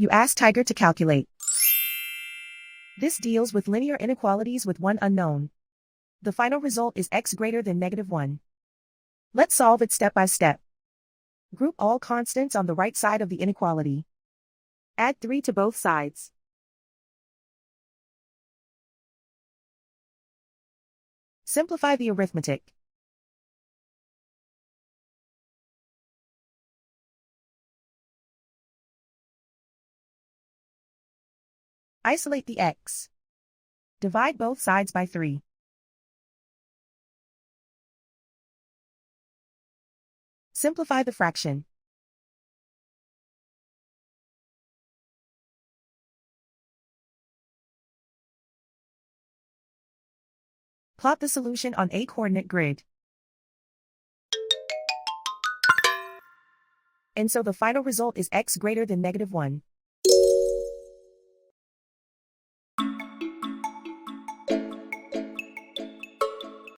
You ask Tiger to calculate. This deals with linear inequalities with one unknown. The final result is x greater than -1. Let's solve it step by step. Group all constants on the right side of the inequality. Add 3 to both sides. Simplify the arithmetic. Isolate the x. Divide both sides by 3. Simplify the fraction. Plot the solution on a coordinate grid. And so the final result is x greater than -1.